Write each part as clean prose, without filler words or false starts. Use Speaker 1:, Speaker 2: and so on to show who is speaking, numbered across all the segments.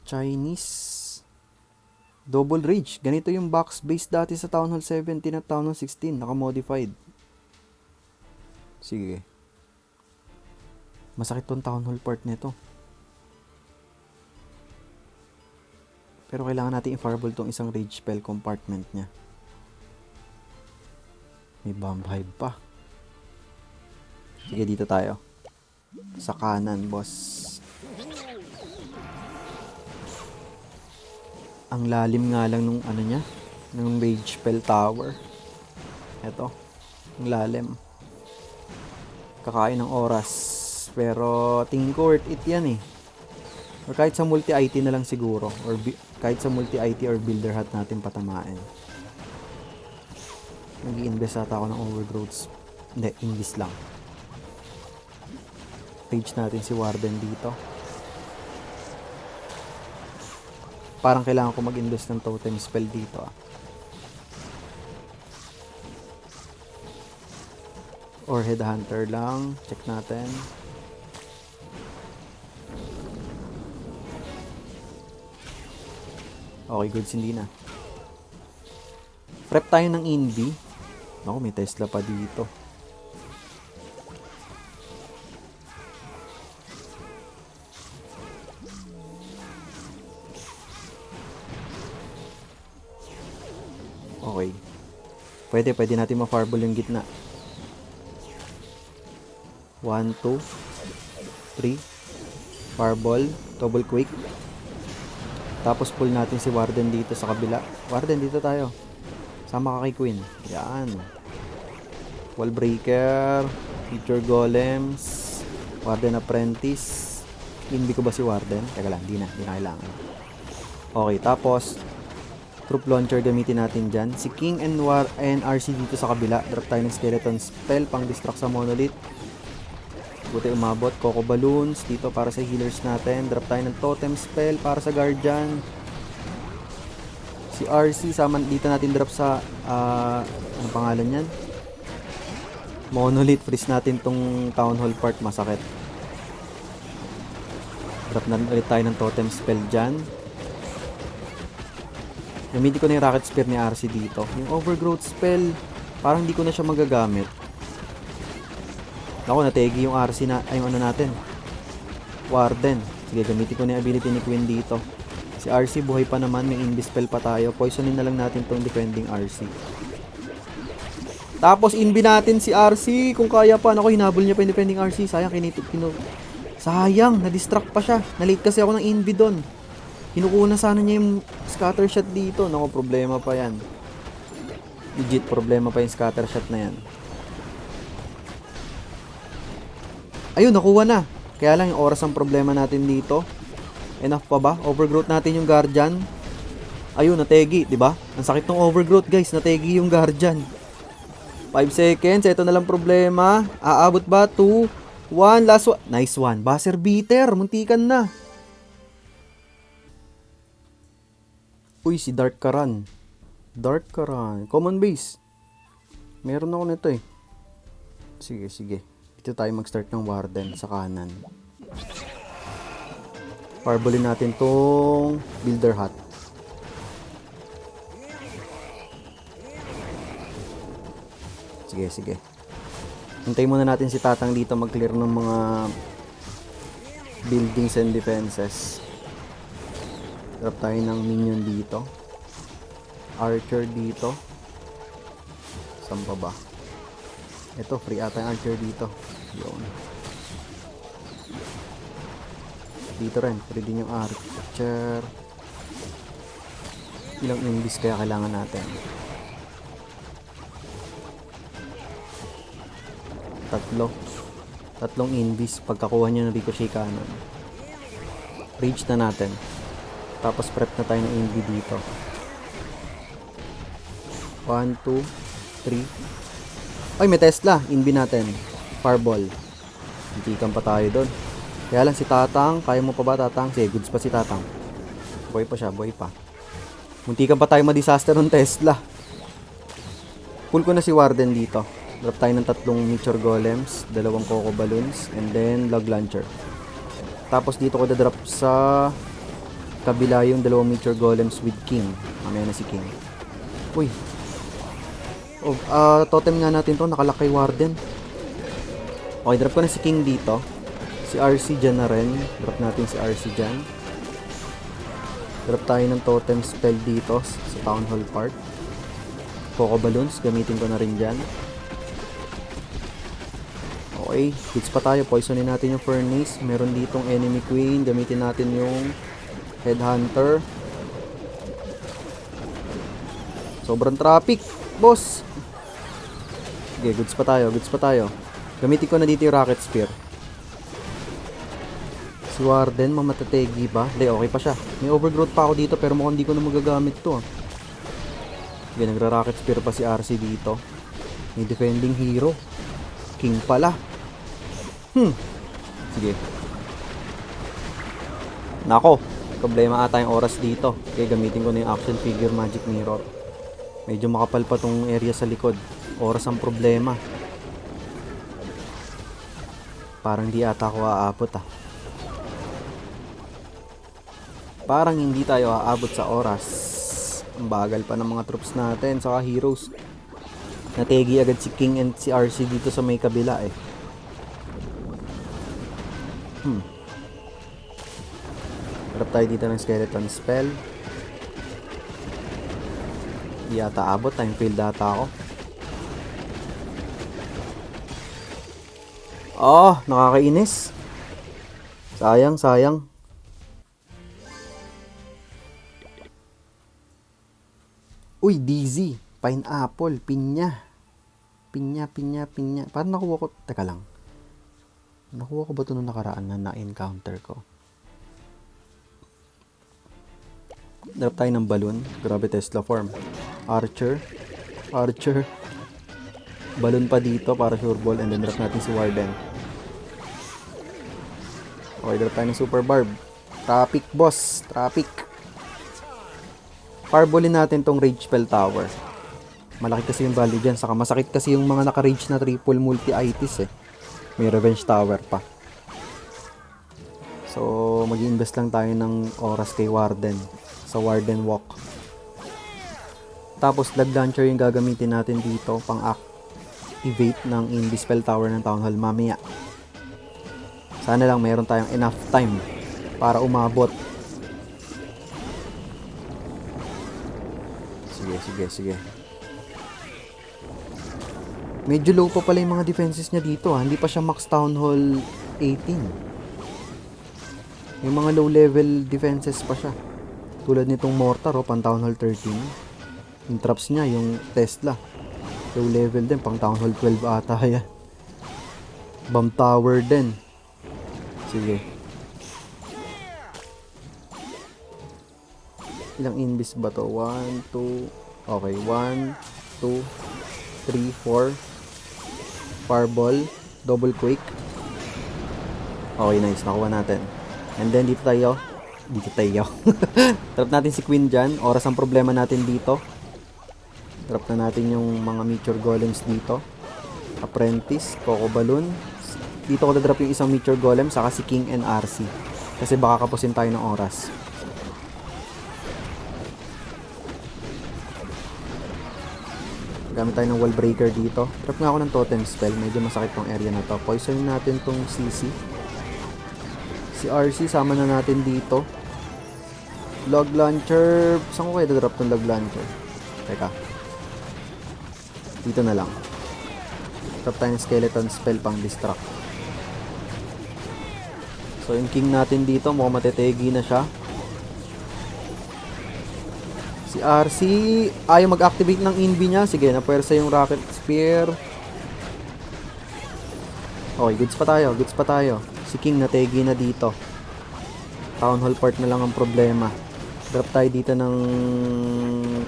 Speaker 1: Chinese. Double Rage. Ganito yung box base dati sa Town Hall 17 at Town Hall 16. Naka-modified. Sige. Masakit tong Town Hall part nito. Pero kailangan natin i-fireball tong isang rage spell compartment niya. May bomb hive pa. Sige, dito tayo. Sa kanan, boss. Ang lalim nga lang nung ano niya. Nung rage spell tower. Eto. Ang lalim. Kakain ng oras. Pero tingin ko worth it yan eh. Or kahit sa multi-IT na lang siguro. Or kahit sa multi-IT or builder hat natin patamain. Nag-i-invest ata ako ng overgrowths. Hindi, invest lang. Page natin si Warden dito. Parang kailangan ko mag-invest ng totem spell dito ah. Or headhunter lang. Check natin. Okay, goods, hindi na. Prep tayo ng Invi. Naku, may Tesla pa dito. Okay. Pwede natin ma-fireball yung gitna. 1, 2, 3. Fireball. Double quick. Tapos pull natin si Warden dito sa kabila. Warden, dito tayo. Sama ka kay Queen. Yan. Wall breaker. Future golems. Warden apprentice. Hindi ko ba si Warden? Teka lang, di na kailangan. Okay, tapos troop launcher gamitin natin dyan. Si King and RC dito sa kabila. Drop tayo ng skeleton spell pang distract sa monolith. Buti umabot. Coco balloons dito para sa healers natin. Drop tayo ng totem spell para sa guardian. Si RC sama dito natin drop sa ano pangalan yan? Monolith. Freeze natin tong town hall part. Masakit. Drop na ulit tayo ng totem spell dyan. Gamitin ko na yung rocket spear ni RC dito. Yung overgrowth spell parang hindi ko na siya magagamit. Ako, nategi yung RC na, ay yung ano natin. Warden. Sige, gamitin ko na yung ability ni Queen dito. Si RC buhay pa naman, may invispell pa tayo. Poisonin na lang natin tong defending RC. Tapos inbi natin si RC kung kaya pa. Ako, hinabol niya pa yung defending RC. Sayang, sayang, na-distract pa siya. Na-late kasi ako ng inbi doon. Kinukuna sana niya yung scatter shot dito. Naku, problema pa yan. Legit, problema pa yung scatter shot na yan. Ayun, nakuha na. Kaya lang yung oras ang problema natin dito. Enough pa ba? Overgrowth natin yung guardian. Ayun, nategi, di ba? Ang sakit ng overgrowth, guys. Nategi yung guardian. 5 seconds. Ito na lang problema. Aabot ba? 2, 1. Last one. Nice one. Buzzer beater. Muntikan na. Uy, si Dark Karan. Dark Karan. Common base. Meron ako nito eh. Sige, sige. Dito tayo mag-start ng Warden sa kanan. Fireballin natin tong builder hat. Sige, sige. Hintayin muna natin si Tatang dito mag-clear ng mga buildings and defenses. Drop tayo ng minion dito. Archer dito. Saan pa ba? Ito, free ata yung archer dito. Yun. Dito rin, free din yung archer. Ilang invis kaya kailangan natin? Tatlong invis pagkakuha nyo ng ricochet cannon. Rage na natin. Tapos prep na tayo ng invi dito. 1, 2, 3. Ay, may Tesla. Invi natin. Fireball. Hintikan pa tayo doon. Kaya lang si Tatang. Kaya mo pa ba, Tatang? Sige, goods pa si Tatang. Boy pa siya, boy pa. Muntikan pa tayo ma-disaster ng Tesla. Pull ko na si Warden dito. Drop tayo ng 3 Meteor Golems, 2 Coco Balloons, and then Log Launcher. Tapos dito ko dadrop sa kabila yung dalawang Meteor Golems with King. Mamaya na si King. Uy. Oh, totem nga natin to, nakalock kay Warden. Okay, drop ko na si King dito. Si RC dyan na rin. Drop natin si RC dyan. Drop tayo ng totem spell dito sa Town Hall part. Coco Balloons, gamitin ko na rin dyan. Okay, hits pa tayo. Poisonin natin yung Furnace. Meron ditong Enemy Queen. Gamitin natin yung Headhunter. Sobrang traffic, boss. Okay, goods pa tayo, goods pa tayo. Gamitin ko na dito yung Rocket Spear. Si Warden, mamatategi ba? Hindi, okay pa siya. May overgrowth pa ako dito pero mukhang hindi ko na magagamit to. Okay, nagra-Rocket Spear pa si RC dito. May defending hero. King pala. Sige. Nako, problema ata yung oras dito. Okay, gamitin ko na yung Action Figure Magic Mirror. Medyo makapal pa tong area sa likod. Oras ang problema. Parang di ata ako aabot Parang hindi tayo aabot sa oras. Ang bagal pa ng mga troops natin, saka heroes. Nategi agad si King and si RC dito sa may kabila eh. Drop tayo dito ng Skeleton Spell. Di ata abot, time fail data ako. Oh, nakakainis. Sayang, sayang. Uy, DZ. Pineapple, pinya. Pinya. Parang nakuha ko. Teka lang. Nakuha ko ba ito nung nakaraan na na-encounter ko? Drop tayo ng balloon. Grabe, Tesla form. Archer. Balloon pa dito para sure ball. And then drop natin si Warden. Okay, drop tayo ng Super Barb. Traffic, boss. Traffic. Fireballin natin tong Rage Spell Tower. Malaki kasi yung value dyan. Saka masakit kasi yung mga naka-rage na triple multi-itis eh. May Revenge Tower pa. So, mag-invest lang tayo ng oras kay Warden. Sa Warden Walk. Tapos, Lag Launcher yung gagamitin natin dito. Pang-activate ng Invi Spell Tower ng Town Hall mamaya. Sana lang mayroon tayong enough time para umabot. Sige. Medyo low pa pala yung mga defenses niya dito Hindi pa siya max Town Hall 18. May mga low level defenses pa siya. Tulad nitong Mortar pang Town Hall 13. Yung traps niya, yung Tesla. Low level din, pang Town Hall 12 ata yan. Bomb Tower din. Sige. Ilang invis ba to? 1, 2... Okay, 1, 2, 3, 4. Fireball. Double Quake. Okay, nice. Nakuha natin. And then, dito tayo. Drop natin si Queen dyan. Oras ang problema natin dito. Drop na natin yung mga Meteor Golems dito. Apprentice. Coco Balloon. Dito ko dadrop yung isang Meteor Golem. Saka si King and RC. Kasi baka kapusin tayo ng oras. Gamit tayo ng Wall Breaker dito. Drop nga ako ng Totem Spell. Medyo masakit tong area na to. Poison natin tong CC. Si RC, sama na natin dito. Log Launcher. Saan ko kaya drop tong Log Launcher? Teka. Dito na lang. Drop tayo ng Skeleton Spell pang distract. So, yung King natin dito, mukhang matetegi na siya. Si RC, ayaw mag-activate ng Invi niya. Sige, napuwersa yung Rocket Spear. Okay, goods pa tayo. Si King nategi na dito. Town Hall part na lang ang problema. Drop tayo dito ng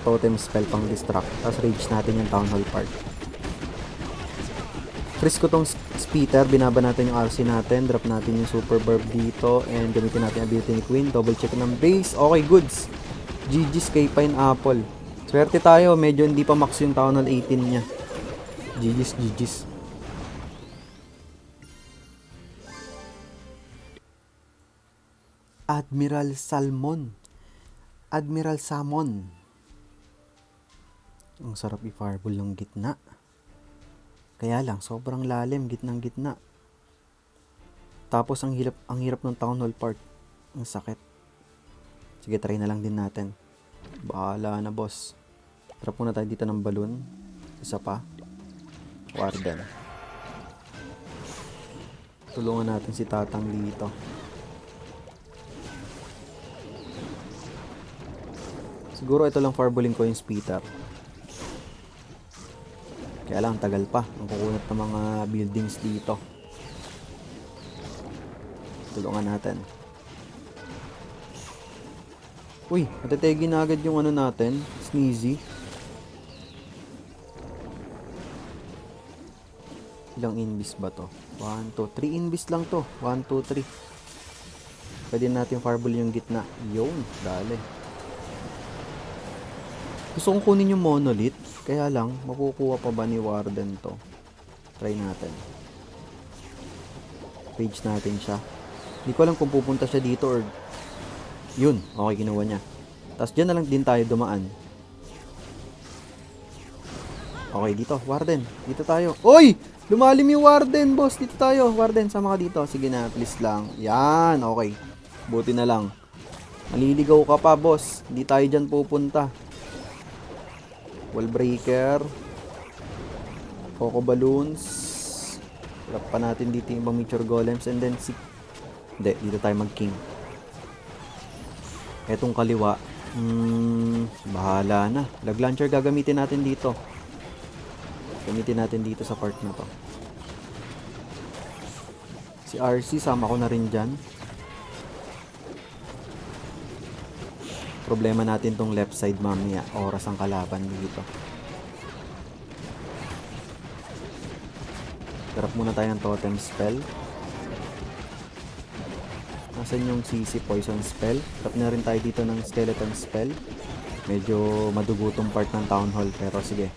Speaker 1: Totem Spell pang distract. Tapos rage natin yung Town Hall part. Freeze ko tong Speeder. Binaba natin yung RC natin. Drop natin yung Super Barb dito. And gamitin natin ability ni Queen. Double check ng base. Okay, goods. GG's kay Pineapple. Swerte tayo, medyo hindi pa max yung Town Hall 18 niya. GG's. Admiral Salmon. Admiral Salmon. Ang sarap i-fireball ng gitna. Kaya lang, sobrang lalim, gitnang gitna. Tapos ang hirap ng Town Hall part. Ang sakit. Sige, try na lang din natin. Bahala na, boss. Trap muna tayo dito ng balloon. Isa pa. Warden. Tulungan natin si Tatang dito. Siguro ito lang fireballing coins, Peter. Kaya lang, tagal pa. Ang kukunat ng mga buildings dito. Tulungan natin. Uy, natetegi na agad yung ano natin. Sneezy. Ilang invis ba to? 1, 2, 3 invis lang to. 1, 2, 3. Pwede natin fireball yung gitna. Yun, dali. Gusto kong kunin yung monolith. Kaya lang, makukuha pa ba ni Warden to? Try natin. Page natin siya. Hindi ko alam kung pupunta siya dito or... Yun, okay, kinuha niya. Tapos dyan na lang din tayo dumaan. Okay, dito, Warden. Dito tayo. Oy! Lumalim yung Warden, boss. Dito tayo. Warden, sama ka dito. Sige na, please lang. Yan, okay. Buti na lang. Maliligaw ka pa, boss. Hindi tayo dyan pupunta. Wall breaker. Coco balloons. Wrap pa natin dito yung mature golems. And then, hindi, dito tayo mag-king. Etong kaliwa. Bahala na. Lag launcher gagamitin natin dito. Gamitin natin dito sa part na to. Si RC, sama ko na rin dyan. Problema natin tong left side mamaya. Oras ang kalaban dito. Tarap muna tayo ng totem spell. Nasaan yung CC poison spell? Tarap na rin tayo dito ng skeleton spell. Medyo madugutong part ng town hall. Pero sige.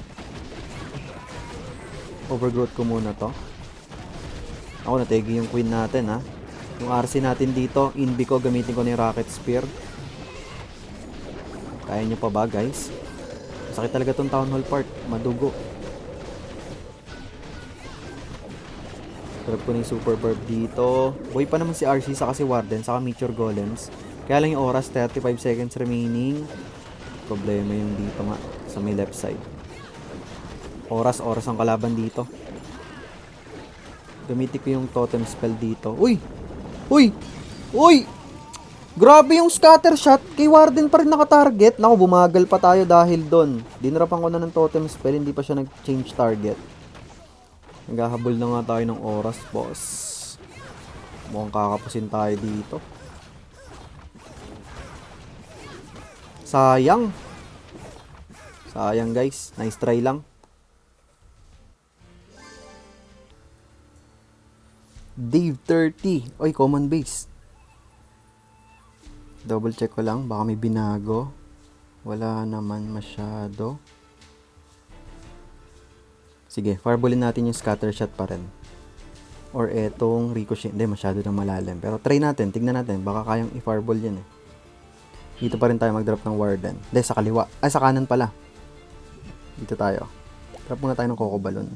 Speaker 1: Overgrowth ko muna to. Ako, nategi yung queen natin, ha. Yung RC natin dito, inbi ko, gamitin ko na yung rocket spear. Kaya nyo pa ba, guys? Masakit talaga tong town hall part. Madugo. Trap ko na yung super burp dito. Boy pa naman si RC, saka si Warden, saka mature golems. Kaya lang yung oras, 35 seconds remaining. Problema yung dito nga, sa may left side. Oras ang kalaban dito. Gamitin ko yung totem spell dito. Uy! Uy! Uy! Grabe yung scatter shot. Kay Warden pa rin nakatarget. Naku, bumagal pa tayo dahil doon. Dinrapan ko na ng totem spell. Hindi pa siya nag-change target. Naghahabol na nga tayo ng oras, boss. Mukhang kakapusin tayo dito. Sayang. Sayang, guys. Nice try lang. Dave 30. Oy, common base. Double check ko lang. Baka may binago. Wala naman masyado. Sige, fireballin natin yung scatter shot pa rin. Or etong ricochet. Hindi, masyado na malalim. Pero try natin. Tignan natin. Baka kayang i-fireball yan eh. Dito pa rin tayo mag-drop ng Warden. Hindi, sa kaliwa. Ay, sa kanan pala. Dito tayo. Drop muna tayo ng Coco Balloon.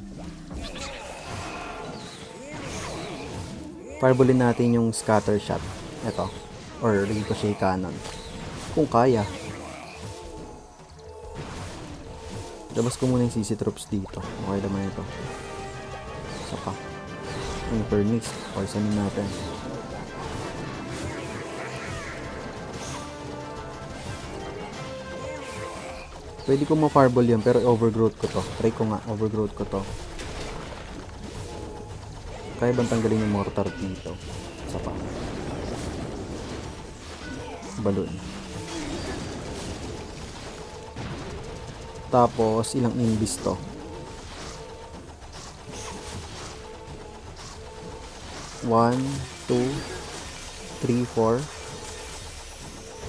Speaker 1: Fireballin natin yung scatter shot. Ito. Or ricochet cannon. Kung kaya. Labas ko muna yung CC troops dito. Okay naman ito. Saka. Yung furnace. Poisonin natin. Pwede ko ma-fireball yan pero overgrowth ko to. Try ko nga. Overgrowth ko to. Kaya bang tanggalin yung mortar dito? Saka. Balloon. Tapos, ilang invis to? 1, 2, 3, 4.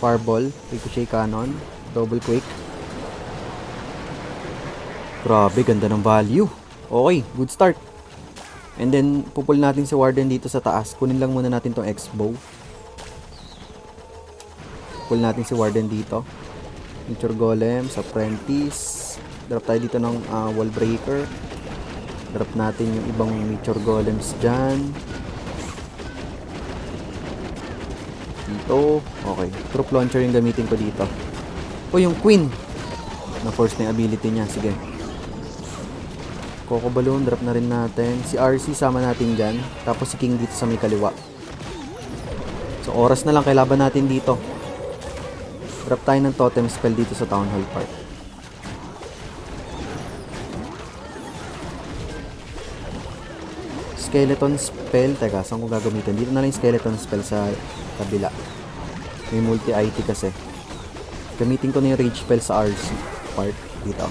Speaker 1: Fireball, ricochet cannon, double quick. Grabe, ganda ng value. Okay, good start. And then, pupul natin si Warden dito sa taas. Kunin lang muna natin tong X-bow. Pull natin si Warden dito. Nature Golems, Apprentice. Drop tayo dito ng Wall Breaker. Drop natin yung ibang Nature Golems dyan. Dito. Okay. Troop Launcher yung gamitin ko dito. O, yung Queen. Na-force na yung ability niya. Sige. Coco Balloon, drop na rin natin. Si RC, sama natin dyan. Tapos si King dito sa may kaliwa. So, oras na lang kailaban natin dito. Drop tayo ng totem spell dito sa Town Hall Park. Skeleton spell. Teka, saan ko gagamitin? Dito na lang yung skeleton spell sa kabila. May multi-IT kasi. Gamitin ko na yung rage spell sa RC part dito.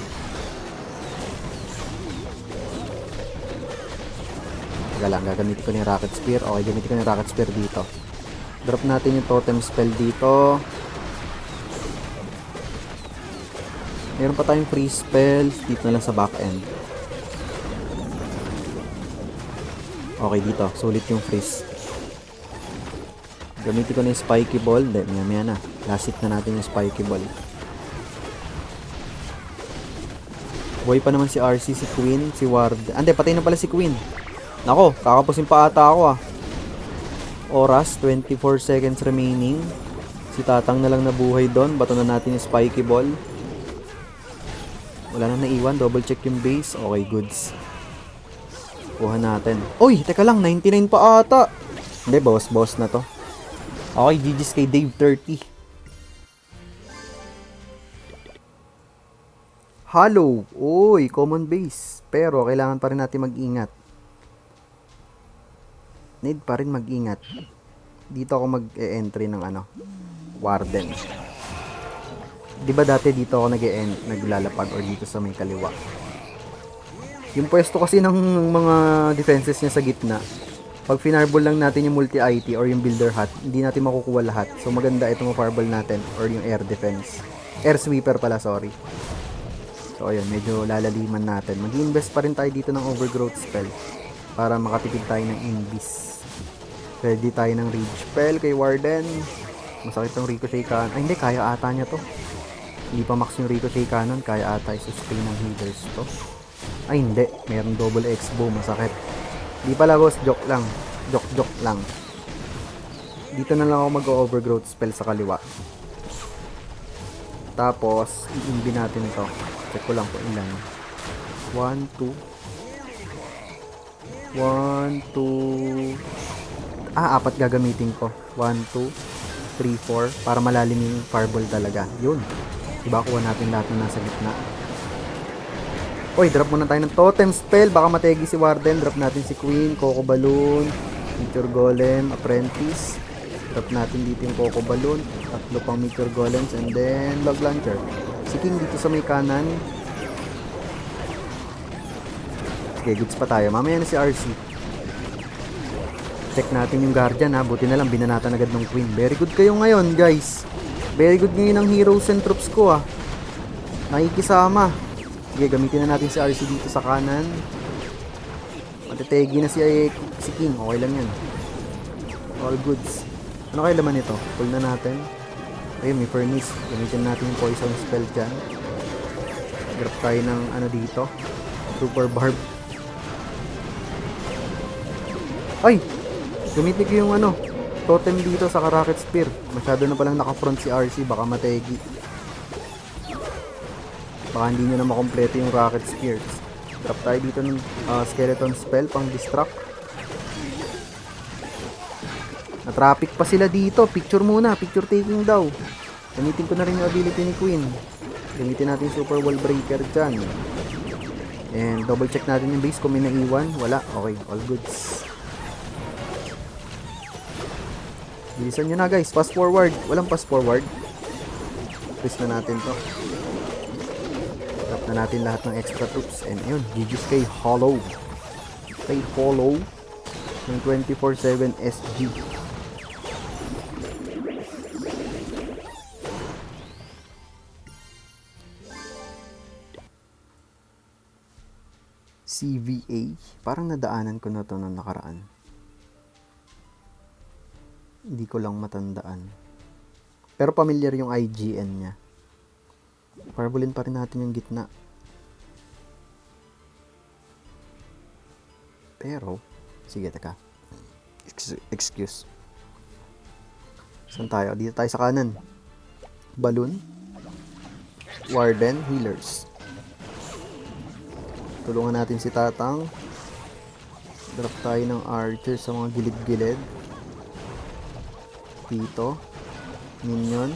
Speaker 1: Teka lang, gagamitin ko na yung Rocket Spear. Okay, gamitin ko na yung Rocket Spear dito. Drop natin yung totem spell dito. Meron pa tayong free spells dito na lang sa back end. Okay, dito. Sulit yung freeze. Gamitin ko na yung spiky ball. Hindi, maya na. Last hit na natin yung spiky ball. Buhay pa naman si RC, si Queen, si Ward. Ande, patay na pala si Queen. Nako, kakapusin pa ata ako ah. Oras, 24 seconds remaining. Si Tatang na lang nabuhay doon. Bato na natin yung spiky ball. Wala nang naiwan. Double check yung base. Okay, goods. Kuha natin. Uy, teka lang. 99 pa ata. Hindi, boss na to. Okay, GG's kay Dave 30. Hollow. Uy, common base. Pero, kailangan pa rin natin mag-ingat. Need pa rin mag-ingat. Dito ako mag-e-entry ng Warden. Diba dati dito ako naglalapag or dito sa may kaliwa. Yung pwesto kasi ng mga defenses niya sa gitna, pag finarball lang natin yung multi-IT or yung builder hat, hindi natin makukuha lahat. So maganda itong fireball natin or yung air defense. Air sweeper pala, sorry. So ayun, medyo lalaliman natin. Mag-invest pa rin tayo dito ng overgrowth spell para makatipid tayo ng invis. Ready tayo ng rage spell kay Warden. Masakit yung ricochet cannon. Ay hindi, kaya ata niya to. Hindi pa max yung ricochet cannon, kaya ata i-sustain ng healers to. Ay hindi, mayroong double X-bow, masakit. Di pala ghost, joke lang. Joke lang. Dito na lang ako mag-overgrowth spell sa kaliwa. Tapos, i-imbi natin to. Check ko lang po ilan. 1, 2. 1, 2. Apat gagamitin ko. 1, 2, 3, 4. Para malalim yung fireball talaga. Yun. Diba, kuha natin lahat na nasa gitna. Oy, drop muna tayo ng totem spell. Baka mategi si Warden. Drop natin si Queen, Coco Balloon, Meteor Golem, Apprentice. Drop natin dito yung Coco Balloon. Tatlo pang Meteor Golems. And then, Log Launcher. Si King dito sa may kanan. Okay, goods pa tayo. Mamaya na si RC. Check natin yung Guardian ha. Buti na lang, binanatan agad ng Queen. Very good kayo ngayon, guys. Very good ngayon ang heroes and troops ko ah. Nakikisama. Sige, gamitin na natin si RC dito sa kanan. Matetegi na si King. Okay lang yan. All goods. Ano kayo laman ito? Pull na natin. Ayun, may furnace. Gamitin natin yung poison spell dyan. Drop tayo ng dito. Super barb. Ay! Gamitin ko yung totem dito sa Rocket Spear. Masyado na palang naka-front si RC. Baka mategi. Baka hindi nyo na makompleto yung Rocket Spears. Drop tayo dito ng skeleton spell pang distract. Na-traffic pa sila dito. Picture muna. Picture taking daw. Gamitin ko na rin yung ability ni Queen. Gamitin natin yung super wall breaker dyan. And double check natin yung base kung may naiwan. Wala. Okay. All goods. Bilisan nyo na guys. Fast forward. Walang fast forward. Press na natin to. Drop na natin lahat ng extra troops. And ayun. GG's kay Hollow. Kay Hollow. Ng 24/7 SG. CVA. Parang nadaanan ko na to nung nakaraan. Hindi ko lang matandaan. Pero familiar yung IGN niya. Fireballin pa rin natin yung gitna. Pero, sige, teka. Excuse. Saan tayo? Dito tayo sa kanan. Balloon. Warden, healers. Tulungan natin si Tatang. Drop tayo ng archer sa mga gilid-gilid. Dito. Minion.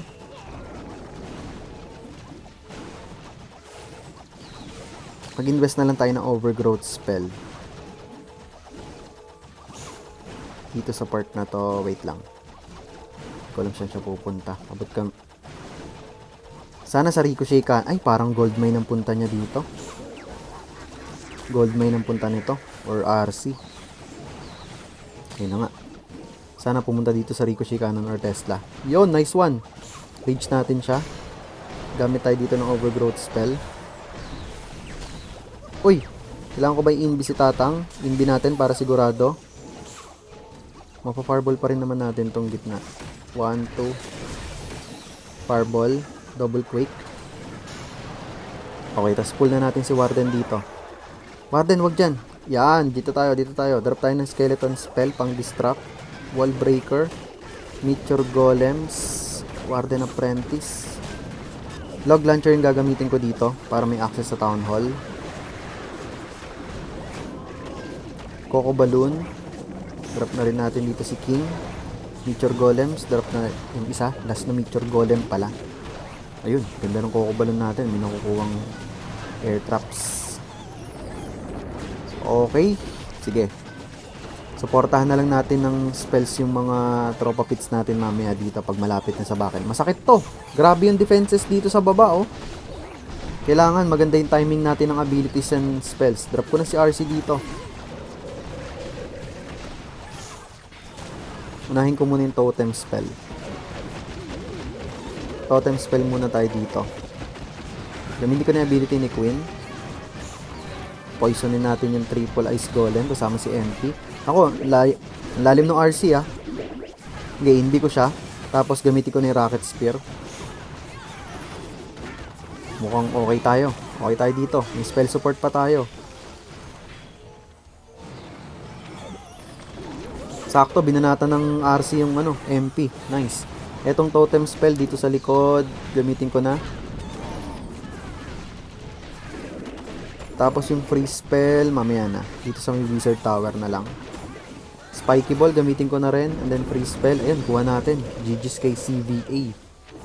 Speaker 1: Mag-invest na lang tayo ng overgrowth spell. Dito sa part na to, wait lang. Hindi ko alam saan siya pupunta. Abot ka. Sana sa Ricochet ka. Ay, parang gold mine ang punta niya dito. Gold mine ang punta nito. Or RC. Ayun na nga. Sana pumunta dito sa Ricochet Cannon or Tesla. Yon, nice one. Rage natin siya. Gamit tayo dito ng overgrowth spell. Uy, kailangan ko ba i-inbi si Tatang? Inbi natin para sigurado. Mapa-fireball pa rin naman natin tong gitna. 1, 2. Fireball. Double quake. Okay, tapos pull na natin si Warden dito. Warden, wag dyan. Yan, dito tayo, dito tayo. Drop tayo ng skeleton spell pang distract. Wall breaker. Meteor golems. Warden apprentice. Log launcher yung gagamitin ko dito para may access sa town hall. Coco balloon. Drop na rin natin dito si King. Meteor golems. Drop na yung isa. Last na meteor golem pala. Ayun, ganda ng Coco balloon natin. May nakukuhang air traps. Okay. Sige. Suportahan na lang natin ng spells yung mga tropa pits natin mamaya dito pag malapit na sa bakal. Masakit to. Grabe yung defenses dito sa baba, oh. Kailangan maganda yung timing natin ng abilities and spells. Drop ko na si RC dito. Unahin ko muna yung totem spell. Totem spell muna tayo dito. Gamitin ko na yung ability ni Queen. Poisonin natin yung triple ice golem kasama si MP. Ako, lalim ng RC ah. Okay, hindi ko siya. Tapos gamitin ko na yung rocket spear. Mukhang okay tayo. Okay tayo dito. May spell support pa tayo. Sakto, binanatan ng RC yung MP. Nice. Etong totem spell dito sa likod, gamitin ko na. Tapos yung free spell, mamaya na. Dito sa may wizard tower na lang. Spiky ball, gamitin ko na rin. And then free spell, ayun, kuha natin. GG's kay CVA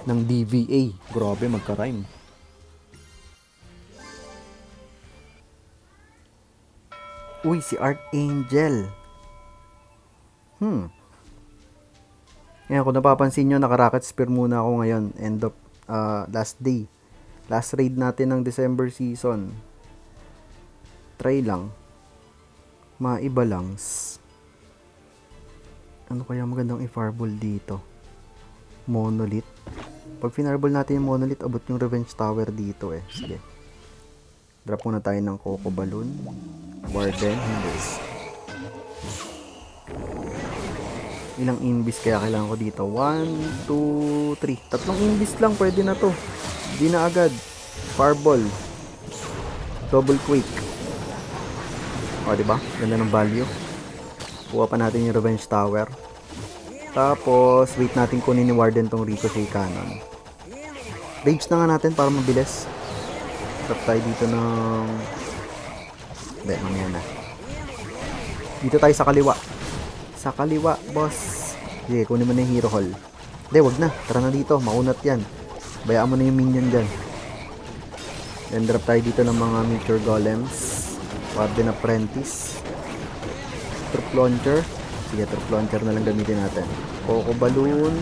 Speaker 1: ng DVA. Grabe, magka-rhyme. Uy, si Archangel. Ngayon, kung napapansin nyo, naka-rocket spear muna ako ngayon. End of last day. Last raid natin ng December season. Try lang. Maiba lang. Ano kaya magandang i-fireball dito? Monolith. Pag finarball natin yung monolith, abot yung revenge tower dito eh. Sige. Drop muna tayo ng Coco balloon. Warden. Ilang invis kaya kailangan ko dito? 1, 2, 3. Tatlong invis lang, pwede na to. Hindi na agad. Fireball. Double quake. O, diba? Ganda ng value. Kuha pa natin yung revenge tower. Tapos, wait natin kunin ni Warden tong Ricochet Cannon. Rage na nga natin para mabilis. Drop tayo dito ng... Hindi, mamaya na. Dito tayo sa kaliwa. Sa kaliwa, boss. Sige, kunin mo na yung hero hall. Hindi, wag na. Tara na dito. Maunat yan. Bayaan mo na yung minion dyan. Then, drop tayo dito ng mga meteor golems. Warden apprentice. Troop launcher. Sige, troop launcher na lang gamitin natin. Coco balloon.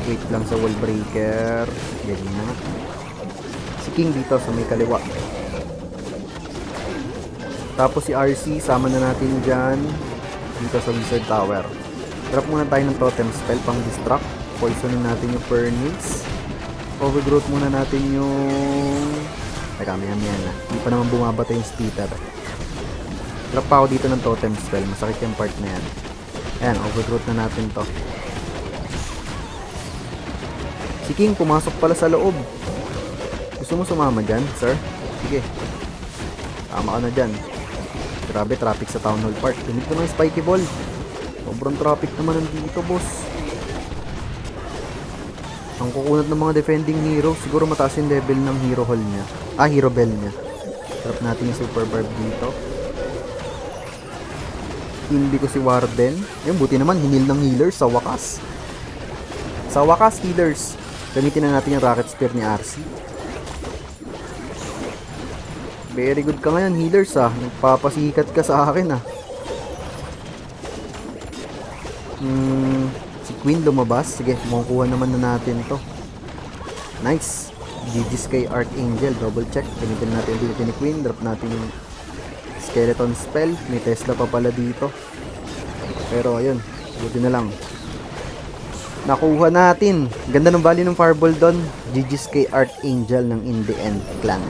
Speaker 1: Wait lang sa wall breaker. Ganyan na. Si King dito sa may kaliwa. Tapos si RC, sama na natin dyan. Dito sa wizard tower. Drop muna tayo ng totem spell pang distract. Poisonin natin yung furnace. Overgrowth muna natin yung... Teka, may na. Hindi pa naman bumabata yung splitter. Drop pa ako dito ng totem spell. Masakit yung part na yan. Ayan, overgrowth na natin to. Si King pumasok pala sa loob. Gusto mo sumama dyan, sir? Sige. Tama ka na dyan. Grabe, traffic sa Town Hall Park. Tinig ko ng spiky ball. Sobrang traffic naman nandito, boss. Ang kukunat ng mga defending hero. Siguro mataas yung level ng hero hall niya. Hero bell niya. Drop natin yung super barb dito. Hindi ko si Warden. Ayun, buti naman hinil ng healers sa wakas. Sa wakas, healers. Gamitin na natin yung rocket spear ni RC. Very good ka ngayon, healers ah. Nagpapasikat ka sa akin ah. Si Queen lumabas. Sige, makukuha naman na natin to. Nice. GG's kay Archangel. Double check. Gamitin natin dito ni Queen. Drop natin yung skeleton spell. May Tesla pa pala dito. Pero ayun, buti na lang. Nakuha natin. Ganda ng bali ng fireball doon. GG's kay Archangel ng In The End clan.